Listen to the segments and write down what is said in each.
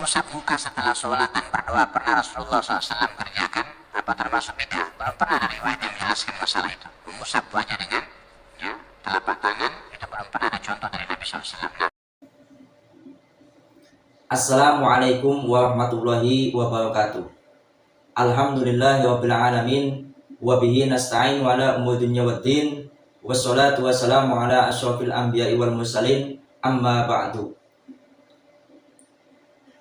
mengusap muka setelah sholat dan berdoa pernah Rasulullah SAW kerjakan? Apa termasuk bid'ah? Belum pernah ada riwayat yang menjelaskan masalah itu. Mengusap wajah dengan telapak tangan itu belum pernah ada contoh dari Nabi SAW. Assalamualaikum warahmatullahi wabarakatuh. Alhamdulillahirabbil alamin wa bihi nasta'in wa ala umuri dunya waddin wassalatu wassalamu ala asyrofil anbiya'i wal mursalin amma ba'du.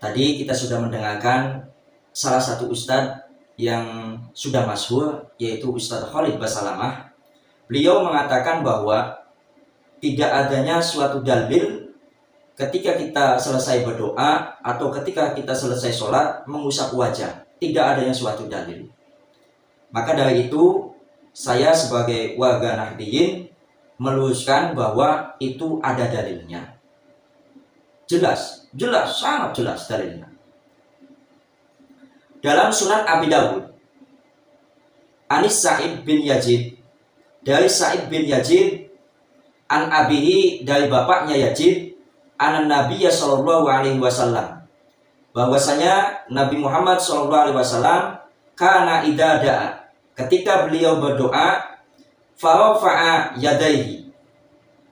Tadi kita sudah mendengarkan salah satu ustadz yang sudah masyhur, yaitu Ustadz Khalid Basalamah. Beliau mengatakan bahwa tidak adanya suatu dalil ketika kita selesai berdoa atau ketika kita selesai sholat mengusap wajah. Tidak adanya suatu dalil. Maka dari itu saya sebagai warga Nahdliyin meluruskan bahwa itu ada dalilnya. Jelas, sangat jelas dalilnya. Dalam Sunan Abi Dawud, Anis Sa'id bin Yazid, dari Sa'id bin Yazid, an abihi, dari bapaknya Yazid, anan Nabiyya sallallahu alaihi wasallam, bahwasanya Nabi Muhammad sallallahu alaihi wasallam kana idza da'a, ketika beliau berdoa, farafa'a yadaihi,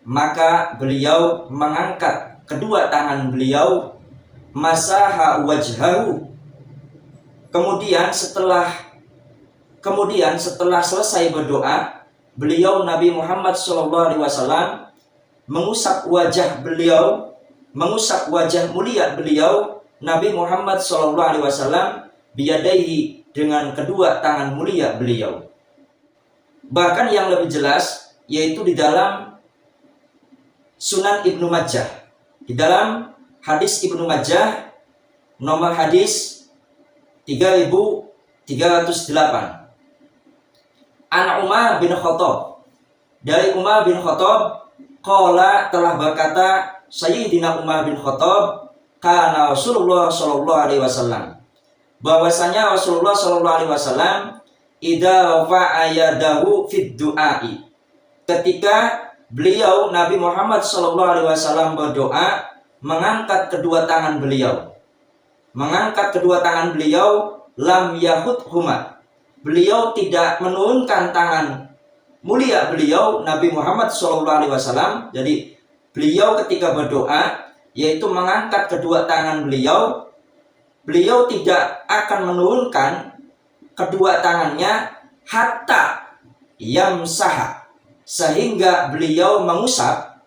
maka beliau mengangkat kedua tangan beliau, masaha wajhahu, kemudian setelah selesai berdoa, beliau Nabi Muhammad SAW mengusap wajah beliau, mengusap wajah mulia beliau Nabi Muhammad SAW biyadaihi, dengan kedua tangan mulia beliau. Bahkan yang lebih jelas yaitu di dalam Sunan Ibnu Majah, di dalam hadis Ibnu Majah nomor hadis 3308, an Umar bin Khattab, dari Umar bin Khattab, qala, telah berkata Sayyidina Umar bin Khattab, kana Rasulullah sallallahu alaihi wasallam, bahwasanya Rasulullah sallallahu alaihi wasallam idza rafa'a yadahu fid du'ai, ketika beliau Nabi Muhammad sallallahu alaihi wasallam berdoa, mengangkat kedua tangan beliau. Mengangkat kedua tangan beliau, lam yahudhuma, beliau tidak menurunkan tangan mulia beliau Nabi Muhammad SAW. Jadi beliau ketika berdoa, yaitu mengangkat kedua tangan beliau, beliau tidak akan menurunkan kedua tangannya hatta yamsaha, sehingga beliau mengusap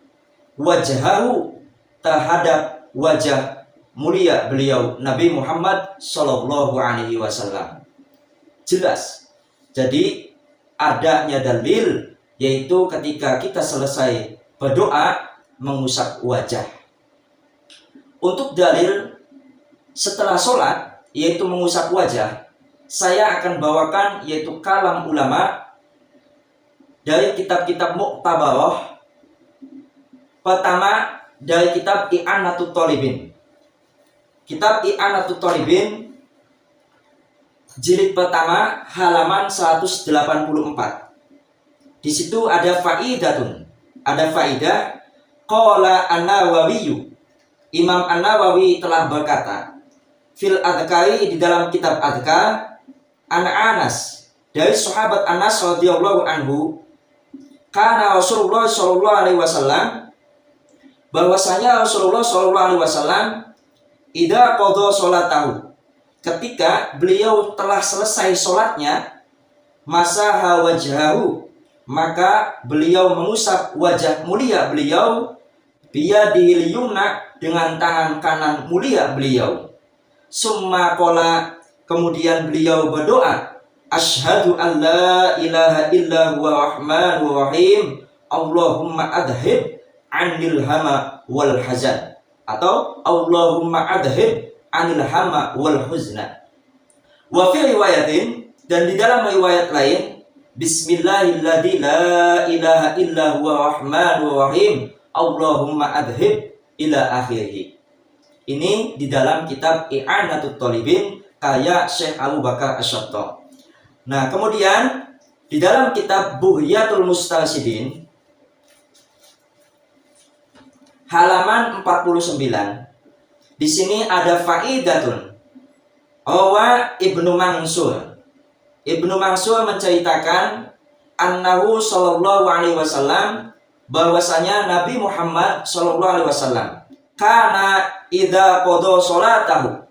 wajhahu, terhadap wajah mulia beliau Nabi Muhammad sallallahu alaihi wasallam. Jelas. Jadi adanya dalil, yaitu ketika kita selesai berdoa mengusap wajah. Untuk dalil setelah sholat, yaitu mengusap wajah, saya akan bawakan yaitu kalam ulama dari kitab-kitab Mu'tabarah. Pertama dari kitab I'anatut Thalibin. Kitab I'anatut Thalibin jilid pertama halaman 184. Di situ ada faidatun, ada faidah. Qala An-Nawawi, Imam An-Nawawi telah berkata, fil adhkari, di dalam kitab adhkar, an Anas, dari sahabat Anas radhiyallahu anhu, kana Rasulullah sallallahu alaihi wasallam, bahwasanya Rasulullah sallallahu alaihi wasallam idza qadha sholatahu, ketika beliau telah selesai sholatnya, masaha wajhahu, maka beliau mengusap wajah mulia beliau, biyadihil yumna, dengan tangan kanan mulia beliau. Summa qala, kemudian beliau berdoa, asyhadu an la ilaha illa huwa rahmanur rahim, Allahumma adhib anil hama wal hazan, atau Allahumma adhib anil hama wal huzna. Wa fi riwayatin, dan di dalam riwayat lain, bismillahilladzi la ilaha illa huwa rahmanur rahim, Allahumma adhib ila akhirih. Ini di dalam kitab I'anatut Thalibin karya Syekh Abu Bakar Asy-Syattah. Nah, kemudian di dalam kitab Bughyatul Mustarsyidin halaman 49, di sini ada faidatun. Rawa Ibnu Mansur. Ibnu Mansur menceritakan annahu sallallahu alaihi wasallam, bahwasanya Nabi Muhammad sallallahu alaihi wasallam kana idza qada salatahu,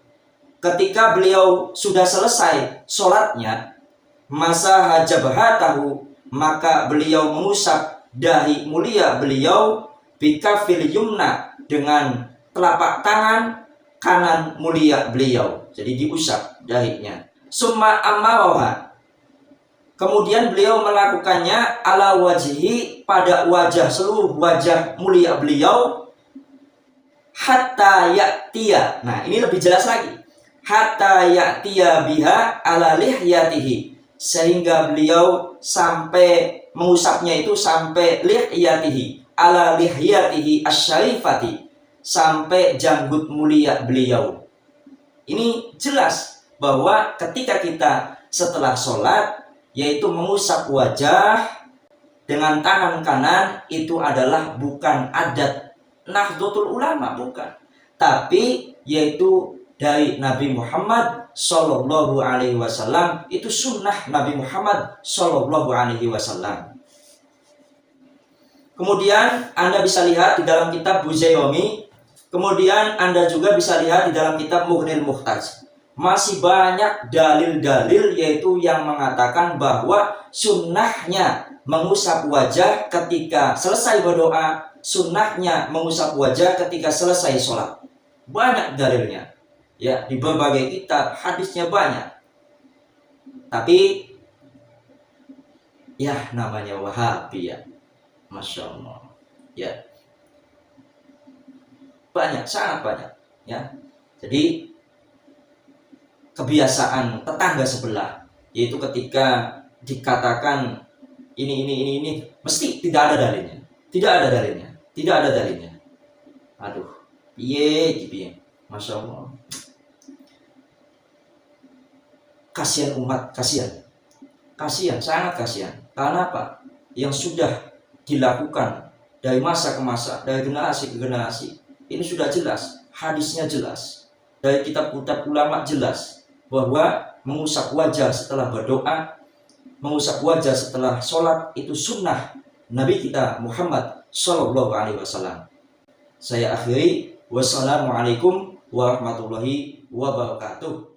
ketika beliau sudah selesai salatnya, masa hajabhatahu, maka beliau mengusap dahi mulia beliau bikafil yumna, dengan telapak tangan kanan mulia beliau, jadi diusap dahinya. Summa amaroha, kemudian beliau melakukannya ala wajhi, pada wajah, seluruh wajah mulia beliau, hatta ya'tiya. Nah, ini lebih jelas lagi. Hatta ya'tiya biha ala lihyatihi, sehingga beliau sampai mengusapnya itu sampai lihyatihi, ala lihyatihi asyarifati, sampai janggut mulia beliau. Ini jelas bahwa ketika kita setelah sholat, yaitu mengusap wajah dengan tangan kanan, itu adalah bukan adat Nahdlatul Ulama, bukan, tapi yaitu dari Nabi Muhammad Sallallahu Alaihi Wasallam. Itu sunnah Nabi Muhammad Sallallahu Alaihi Wasallam. Kemudian Anda bisa lihat di dalam kitab Buzayromi, kemudian Anda juga bisa lihat di dalam kitab Mughnil Muhtaj. Masih banyak dalil-dalil yaitu yang mengatakan bahwa sunnahnya mengusap wajah ketika selesai berdoa, sunnahnya mengusap wajah ketika selesai sholat. Banyak dalilnya, ya, di berbagai kitab, hadisnya banyak. Tapi ya namanya Wahabi, ya, Masya Allah, ya, banyak, sangat banyak, ya. Jadi kebiasaan tetangga sebelah, yaitu ketika dikatakan ini mesti tidak ada dalilnya, tidak ada dalilnya. Aduh, piye, Masya Allah. Kasihan umat, kasihan, sangat kasihan. Karena apa? Yang sudah dilakukan dari masa ke masa, dari generasi ke generasi, ini sudah jelas, hadisnya jelas, dari kitab-kitab ulama jelas, bahwa mengusap wajah setelah berdoa, mengusap wajah setelah sholat, itu sunnah Nabi kita Muhammad Sallallahu Alaihi Wasallam. Saya akhiri, wassalamualaikum warahmatullahi wabarakatuh.